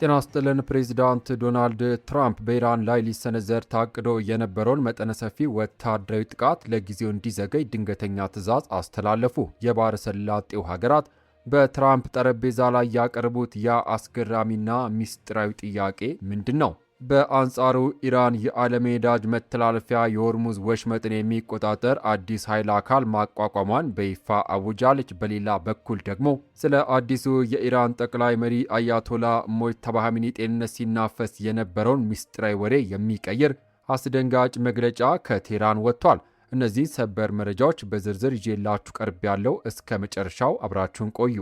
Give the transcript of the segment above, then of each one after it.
ጤና ይስጥልን። ፕሬዚዳንት ዶናልድ ትራምፕ በኢራን ላይ ሊሰነዘር ታቅዶ የነበረውን መጠነ ሰፊ ወታደራዊ ጥቃት ለጊዜው እንዲዘገይ ድንገተኛ ትዕዛዝ አስተላለፉ። የባሕረ ሰላጤው ሀገራት በትራምፕ ጠረጴዛ ላይ ያቀረቡት ያ አስገራሚና ሚስጥራዊ ጥያቄ ምንድን ነው? በአንጻሩ ኢራን የዓለም የነዳጅ መተላለፊያ የሆርሙዝ ወሽመጥን የሚቆጣጠር አዲስ ኃይል አካል ማቋቋሟን በይፋ አውጃለች። በሌላ በኩል ደግሞ ስለ አዲሱ የኢራን ጠቅላይ መሪ አያቶላ ሞጅተባ ኻሜኒ ጤንነት ሲናፈስ የነበረውን ሚስጥራዊ ወሬ የሚቀይር አስደንጋጭ መግለጫ ከቴህራን ወጥቷል። እነዚህ ሰበር መረጃዎች በዝርዝር ይዤላችሁ ቀርብ ያለው እስከ መጨረሻው አብራችሁን ቆዩ።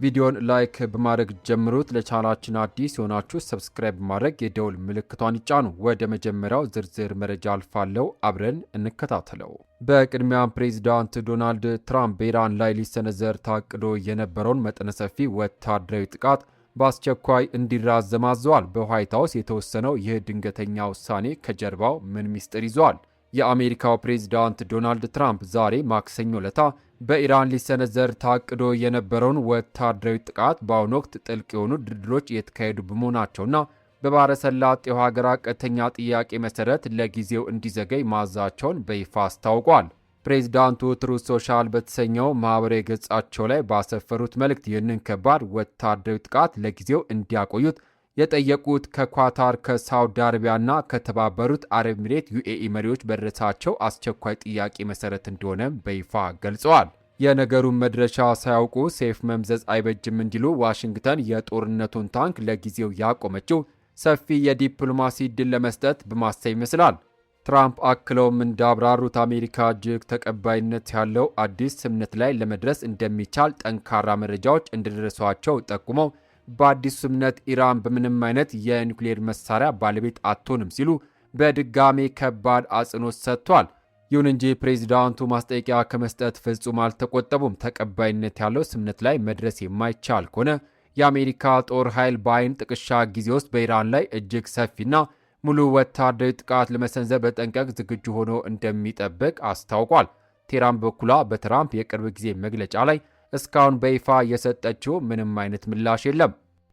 ቪዲዮን ላይክ በማድረግ ጀምሩት። ለቻናላችን አዲስ የሆናችሁ ሰብስክራይብ በማድረግ የደውል ምልክቷን ይጫኑ። ወደ መጀመሪያው ዝርዝር መረጃ አልፋለሁ፣ አብረን እንከታተለው። በቅድሚያም ፕሬዚዳንት ዶናልድ ትራምፕ በኢራን ላይ ሊሰነዘር ታቅዶ የነበረውን መጠነ ሰፊ ወታደራዊ ጥቃት በአስቸኳይ እንዲራዘም አዘዋል። በዋይት ሀውስ የተወሰነው ይህ ድንገተኛ ውሳኔ ከጀርባው ምን ሚስጥር ይዟል? የአሜሪካው ፕሬዚዳንት ዶናልድ ትራምፕ ዛሬ ማክሰኞ ዕለት በኢራን ሊሰነዘር ታቅዶ የነበረውን ወታደራዊ ጥቃት በአሁኑ ወቅት ጥልቅ የሆኑ ድርድሮች እየተካሄዱ በመሆናቸውና በባሕረ ሰላጤው ሀገራት ቀጥተኛ ጥያቄ መሰረት ለጊዜው እንዲዘገይ ማዛቸውን በይፋ አስታውቋል። ፕሬዚዳንቱ ትሩዝ ሶሻል በተሰኘው ማኅበራዊ ገጻቸው ላይ ባሰፈሩት መልእክት ይህንን ከባድ ወታደራዊ ጥቃት ለጊዜው እንዲያቆዩት የጠየቁት ከኳታር፣ ከሳውዲ አረቢያና ከተባበሩት አረብ ኤሚሬት ዩኤኢ መሪዎች በደረሳቸው አስቸኳይ ጥያቄ መሰረት እንደሆነ በይፋ ገልጸዋል። የነገሩን መድረሻ ሳያውቁ ሴፍ መምዘዝ አይበጅም እንዲሉ ዋሽንግተን የጦርነቱን ታንክ ለጊዜው ያቆመችው ሰፊ የዲፕሎማሲ ድል ለመስጠት በማሰብ ይመስላል። ትራምፕ አክለውም እንዳብራሩት አሜሪካ እጅግ ተቀባይነት ያለው አዲስ ስምምነት ላይ ለመድረስ እንደሚቻል ጠንካራ መረጃዎች እንደደረሷቸው ጠቁመው በአዲሱ ስምምነት ኢራን በምንም አይነት የኒውክሌር መሳሪያ ባለቤት አትሆንም ሲሉ በድጋሜ ከባድ አጽንኦት ሰጥቷል። ይሁን እንጂ ፕሬዚዳንቱ ማስጠንቀቂያ ከመስጠት ፍጹም አልተቆጠቡም። ተቀባይነት ያለው ስምምነት ላይ መድረስ የማይቻል ከሆነ የአሜሪካ ጦር ኃይል በአይን ጥቅሻ ጊዜ ውስጥ በኢራን ላይ እጅግ ሰፊና ሙሉ ወታደራዊ ጥቃት ለመሰንዘር በጠንቀቅ ዝግጁ ሆኖ እንደሚጠብቅ አስታውቋል። ቴህራን በበኩሏ በትራምፕ የቅርብ ጊዜ መግለጫ ላይ እስካሁን በይፋ የሰጠችው ምንም አይነት ምላሽ የለም።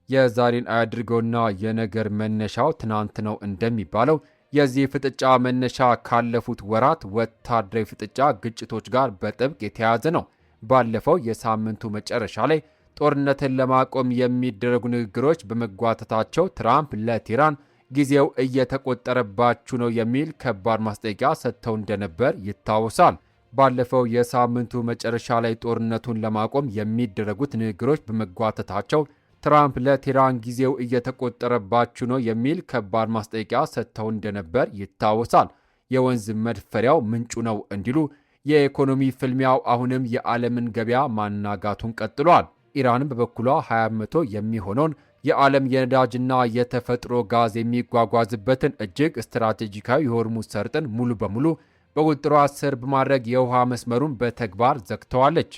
የዛሬን አያድርገውና የነገር መነሻው ትናንት ነው እንደሚባለው የዚህ ፍጥጫ መነሻ ካለፉት ወራት ወታደራዊ ፍጥጫ ግጭቶች ጋር በጥብቅ የተያያዘ ነው። ባለፈው የሳምንቱ መጨረሻ ላይ ጦርነትን ለማቆም የሚደረጉ ንግግሮች በመጓተታቸው ትራምፕ ለቴህራን ጊዜው እየተቆጠረባችሁ ነው የሚል ከባድ ማስጠንቀቂያ ሰጥተው እንደነበር ይታወሳል። ባለፈው የሳምንቱ መጨረሻ ላይ ጦርነቱን ለማቆም የሚደረጉት ንግግሮች በመጓተታቸው ትራምፕ ለቴህራን ጊዜው እየተቆጠረባችሁ ነው የሚል ከባድ ማስጠንቀቂያ ሰጥተው እንደነበር ይታወሳል። የወንዝ መድፈሪያው ምንጩ ነው እንዲሉ የኢኮኖሚ ፍልሚያው አሁንም የዓለምን ገበያ ማናጋቱን ቀጥሏል። ኢራንም በበኩሏ 20 በመቶ የሚሆነውን የዓለም የነዳጅና የተፈጥሮ ጋዝ የሚጓጓዝበትን እጅግ ስትራቴጂካዊ የሆርሙዝ ሰርጥን ሙሉ በሙሉ በቁጥጥሯ ስር በማድረግ የውሃ መስመሩን በተግባር ዘግተዋለች።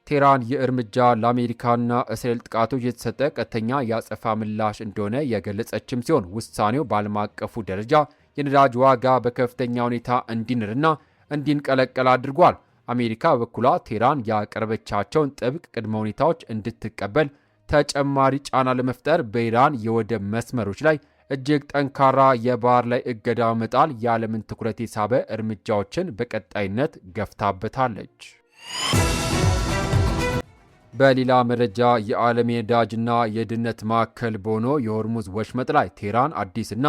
ቴህራን የእርምጃ ለአሜሪካና እስራኤል ጥቃቶች የተሰጠ ቀጥተኛ የአጸፋ ምላሽ እንደሆነ የገለጸችም ሲሆን ውሳኔው በዓለም አቀፉ ደረጃ የነዳጅ ዋጋ በከፍተኛ ሁኔታ እንዲንርና እንዲንቀለቀል አድርጓል። አሜሪካ በበኩሏ ቴህራን ያቀረበቻቸውን ጥብቅ ቅድመ ሁኔታዎች እንድትቀበል ተጨማሪ ጫና ለመፍጠር በኢራን የወደብ መስመሮች ላይ እጅግ ጠንካራ የባህር ላይ እገዳ መጣል የዓለምን ትኩረት የሳበ እርምጃዎችን በቀጣይነት ገፍታበታለች። በሌላ መረጃ የዓለም የነዳጅና የደህንነት ማዕከል በሆነው የሆርሙዝ ወሽመጥ ላይ ቴህራን አዲስና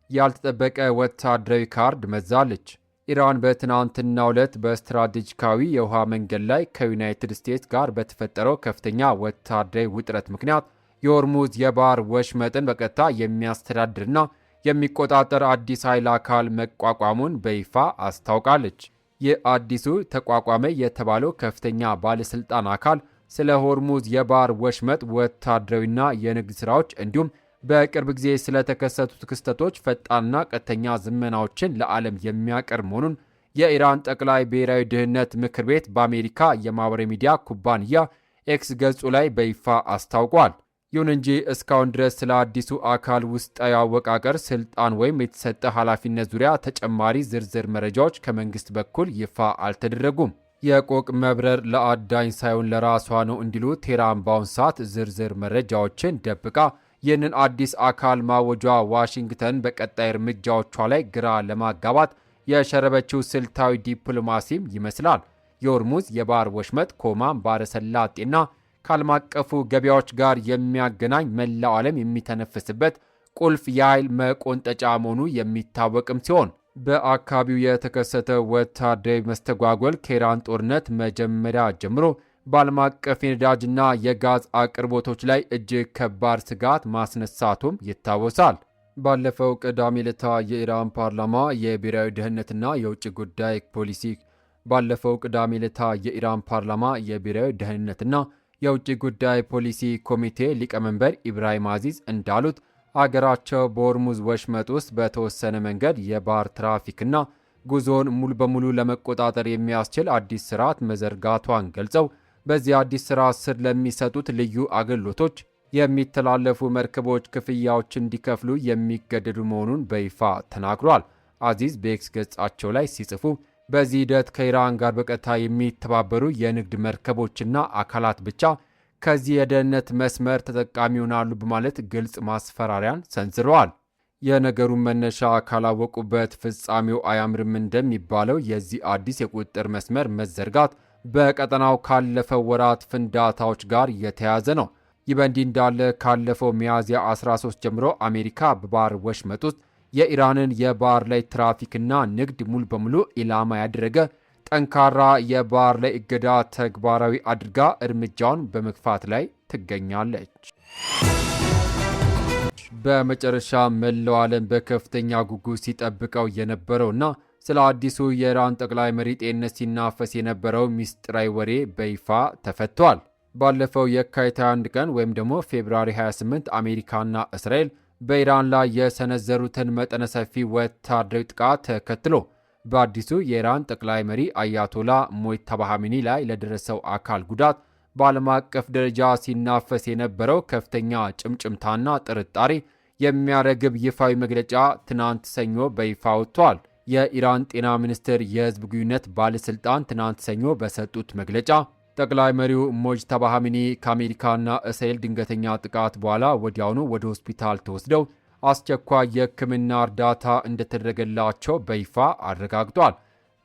ያልተጠበቀ ወታደራዊ ካርድ መዛለች። ኢራን በትናንትናው ዕለት በስትራቴጂካዊ የውሃ መንገድ ላይ ከዩናይትድ ስቴትስ ጋር በተፈጠረው ከፍተኛ ወታደራዊ ውጥረት ምክንያት የሆርሙዝ የባህር ወሽመጥን በቀጥታ የሚያስተዳድርና የሚቆጣጠር አዲስ ኃይል አካል መቋቋሙን በይፋ አስታውቃለች። ይህ አዲሱ ተቋቋመ የተባለው ከፍተኛ ባለስልጣን አካል ስለ ሆርሙዝ የባህር ወሽመጥ ወታደራዊና የንግድ ስራዎች እንዲሁም በቅርብ ጊዜ ስለተከሰቱት ክስተቶች ፈጣንና ቀጥተኛ ዝመናዎችን ለዓለም የሚያቀርብ መሆኑን የኢራን ጠቅላይ ብሔራዊ ደህንነት ምክር ቤት በአሜሪካ የማህበራዊ ሚዲያ ኩባንያ ኤክስ ገጹ ላይ በይፋ አስታውቋል። ይሁን እንጂ እስካሁን ድረስ ስለ አዲሱ አካል ውስጣዊ አወቃቀር፣ ስልጣን ወይም የተሰጠ ኃላፊነት ዙሪያ ተጨማሪ ዝርዝር መረጃዎች ከመንግስት በኩል ይፋ አልተደረጉም። የቆቅ መብረር ለአዳኝ ሳይሆን ለራሷ ነው እንዲሉ ቴህራን በአሁኑ ሰዓት ዝርዝር መረጃዎችን ደብቃ ይህንን አዲስ አካል ማወጇ ዋሽንግተን በቀጣይ እርምጃዎቿ ላይ ግራ ለማጋባት የሸረበችው ስልታዊ ዲፕሎማሲም ይመስላል። የሆርሙዝ የባህር ወሽመጥ ከኦማን ባሕረ ሰላጤና ከዓለም አቀፉ ገበያዎች ጋር የሚያገናኝ መላው ዓለም የሚተነፍስበት ቁልፍ የኃይል መቆንጠጫ መሆኑ የሚታወቅም ሲሆን በአካባቢው የተከሰተው ወታደራዊ መስተጓጎል ከኢራን ጦርነት መጀመሪያ ጀምሮ በዓለም አቀፍ የነዳጅና የጋዝ አቅርቦቶች ላይ እጅግ ከባድ ስጋት ማስነሳቱም ይታወሳል። ባለፈው ቅዳሜ ዕለት የኢራን ፓርላማ የብሔራዊ ደህንነትና የውጭ ጉዳይ ፖሊሲ ኮሚቴ ሊቀመንበር ኢብራሂም አዚዝ እንዳሉት አገራቸው በሆርሙዝ ወሽመጥ ውስጥ በተወሰነ መንገድ የባህር ትራፊክና ጉዞን ሙሉ በሙሉ ለመቆጣጠር የሚያስችል አዲስ ስርዓት መዘርጋቷን ገልጸው በዚህ አዲስ ስርዓት ስር ለሚሰጡት ልዩ አገልግሎቶች የሚተላለፉ መርከቦች ክፍያዎች እንዲከፍሉ የሚገደዱ መሆኑን በይፋ ተናግሯል። አዚዝ በኤክስ ገጻቸው ላይ ሲጽፉ በዚህ ሂደት ከኢራን ጋር በቀጥታ የሚተባበሩ የንግድ መርከቦችና አካላት ብቻ ከዚህ የደህንነት መስመር ተጠቃሚ ይሆናሉ በማለት ግልጽ ማስፈራሪያን ሰንዝረዋል። የነገሩን መነሻ ካላወቁበት ፍጻሜው አያምርም እንደሚባለው የዚህ አዲስ የቁጥጥር መስመር መዘርጋት በቀጠናው ካለፈው ወራት ፍንዳታዎች ጋር የተያያዘ ነው። ይህ በእንዲህ እንዳለ ካለፈው ሚያዝያ 13 ጀምሮ አሜሪካ በባህር ወሽመጥ ውስጥ የኢራንን የባህር ላይ ትራፊክና ንግድ ሙሉ በሙሉ ኢላማ ያደረገ ጠንካራ የባህር ላይ እገዳ ተግባራዊ አድርጋ እርምጃውን በመግፋት ላይ ትገኛለች። በመጨረሻ መላው ዓለም በከፍተኛ ጉጉት ሲጠብቀው የነበረውና ስለ አዲሱ የኢራን ጠቅላይ መሪ ጤንነት ሲናፈስ የነበረው ሚስጥራዊ ወሬ በይፋ ተፈቷል። ባለፈው የካቲት 21 ቀን ወይም ደግሞ ፌብሩዋሪ 28 አሜሪካና እስራኤል በኢራን ላይ የሰነዘሩትን መጠነ ሰፊ ወታደራዊ ጥቃት ተከትሎ በአዲሱ የኢራን ጠቅላይ መሪ አያቶላ ሞጅተባ ኻሜኒ ላይ ለደረሰው አካል ጉዳት በዓለም አቀፍ ደረጃ ሲናፈስ የነበረው ከፍተኛ ጭምጭምታና ጥርጣሬ የሚያረግብ ይፋዊ መግለጫ ትናንት ሰኞ በይፋ ወጥቷል። የኢራን ጤና ሚኒስቴር የህዝብ ግንኙነት ባለሥልጣን ትናንት ሰኞ በሰጡት መግለጫ ጠቅላይ መሪው ሞጅተባ ኻሜኒ ከአሜሪካና እስራኤል ድንገተኛ ጥቃት በኋላ ወዲያውኑ ወደ ሆስፒታል ተወስደው አስቸኳይ የሕክምና እርዳታ እንደተደረገላቸው በይፋ አረጋግጧል።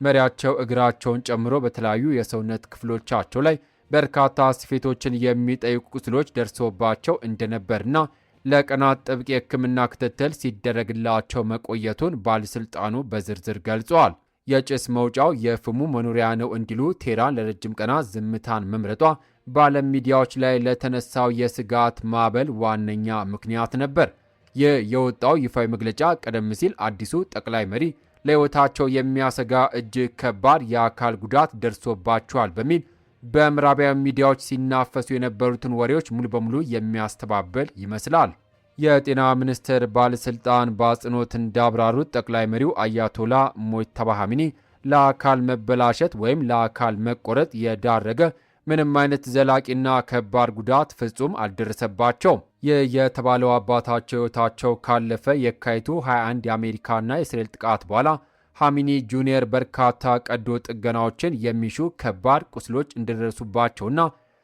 መሪያቸው እግራቸውን ጨምሮ በተለያዩ የሰውነት ክፍሎቻቸው ላይ በርካታ ስፌቶችን የሚጠይቁ ቁስሎች ደርሶባቸው እንደነበርና ለቀናት ጥብቅ የሕክምና ክትትል ሲደረግላቸው መቆየቱን ባለሥልጣኑ በዝርዝር ገልጸዋል። የጭስ መውጫው የፍሙ መኖሪያ ነው እንዲሉ ቴህራን ለረጅም ቀናት ዝምታን መምረጧ በዓለም ሚዲያዎች ላይ ለተነሳው የስጋት ማዕበል ዋነኛ ምክንያት ነበር። ይህ የወጣው ይፋዊ መግለጫ ቀደም ሲል አዲሱ ጠቅላይ መሪ ለሕይወታቸው የሚያሰጋ እጅግ ከባድ የአካል ጉዳት ደርሶባቸዋል በሚል በምዕራባውያን ሚዲያዎች ሲናፈሱ የነበሩትን ወሬዎች ሙሉ በሙሉ የሚያስተባብል ይመስላል። የጤና ሚኒስቴር ባለሥልጣን በአጽንኦት እንዳብራሩት ጠቅላይ መሪው አያቶላ ሞጅተባ ኻሜኒ ለአካል መበላሸት ወይም ለአካል መቆረጥ የዳረገ ምንም አይነት ዘላቂና ከባድ ጉዳት ፍጹም አልደረሰባቸውም። ይህ የተባለው አባታቸው ሕይወታቸው ካለፈ የካቲቱ 21 የአሜሪካና የእስራኤል ጥቃት በኋላ ኻሜኒ ጁኒየር በርካታ ቀዶ ጥገናዎችን የሚሹ ከባድ ቁስሎች እንደደረሱባቸውና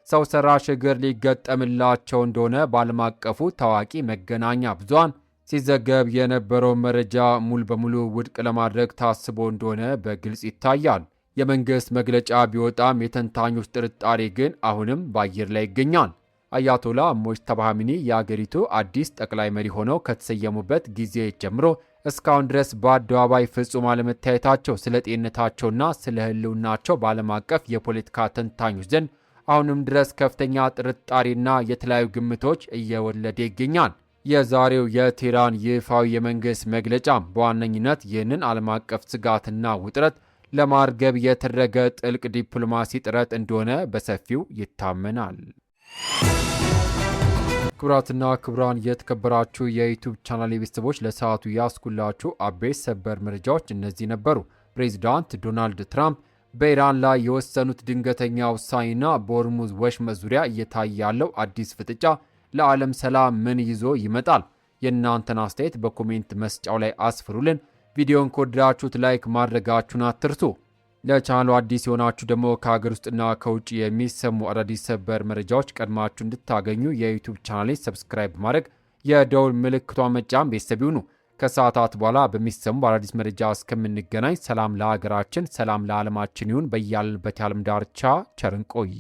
ሰው ሰራሽ እግር ሊገጠምላቸው እንደሆነ በዓለም አቀፉ ታዋቂ መገናኛ ብዙሃን ሲዘገብ የነበረው መረጃ ሙሉ በሙሉ ውድቅ ለማድረግ ታስቦ እንደሆነ በግልጽ ይታያል። የመንግሥት መግለጫ ቢወጣም የተንታኞች ጥርጣሬ ግን አሁንም በአየር ላይ ይገኛል። አያቶላ ሞጅተባ ኻሜኒ የአገሪቱ አዲስ ጠቅላይ መሪ ሆነው ከተሰየሙበት ጊዜ ጀምሮ እስካሁን ድረስ በአደባባይ ፍጹም አለመታየታቸው ስለ ጤንነታቸውና ስለ ሕልውናቸው በዓለም አቀፍ የፖለቲካ ተንታኞች ዘንድ አሁንም ድረስ ከፍተኛ ጥርጣሬና የተለያዩ ግምቶች እየወለደ ይገኛል። የዛሬው የቴህራን ይፋዊ የመንግሥት መግለጫ በዋነኝነት ይህንን ዓለም አቀፍ ስጋትና ውጥረት ለማርገብ የተደረገ ጥልቅ ዲፕሎማሲ ጥረት እንደሆነ በሰፊው ይታመናል። ክቡራትና ክቡራን የተከበራችሁ የዩቲዩብ ቻናል ቤተሰቦች ለሰዓቱ ያስኩላችሁ አበይት ሰበር መረጃዎች እነዚህ ነበሩ። ፕሬዚዳንት ዶናልድ ትራምፕ በኢራን ላይ የወሰኑት ድንገተኛ ውሳኔና በሆርሙዝ ወሽመጥ ዙሪያ እየታየ ያለው አዲስ ፍጥጫ ለዓለም ሰላም ምን ይዞ ይመጣል? የእናንተን አስተያየት በኮሜንት መስጫው ላይ አስፍሩልን። ቪዲዮን ከወደዳችሁት ላይክ ማድረጋችሁን አትርሱ። ለቻናሉ አዲስ የሆናችሁ ደግሞ ከሀገር ውስጥና ከውጭ የሚሰሙ አዳዲስ ሰበር መረጃዎች ቀድማችሁ እንድታገኙ የዩቲዩብ ቻናሌ ሰብስክራይብ ማድረግ የደውል ምልክቷን መጫን ቤተሰብ ይሁኑ። ከሰዓታት በኋላ በሚሰሙ አዳዲስ መረጃ እስከምንገናኝ ሰላም ለሀገራችን፣ ሰላም ለዓለማችን ይሁን። በያልንበት የዓለም ዳርቻ ቸር እንቆይ።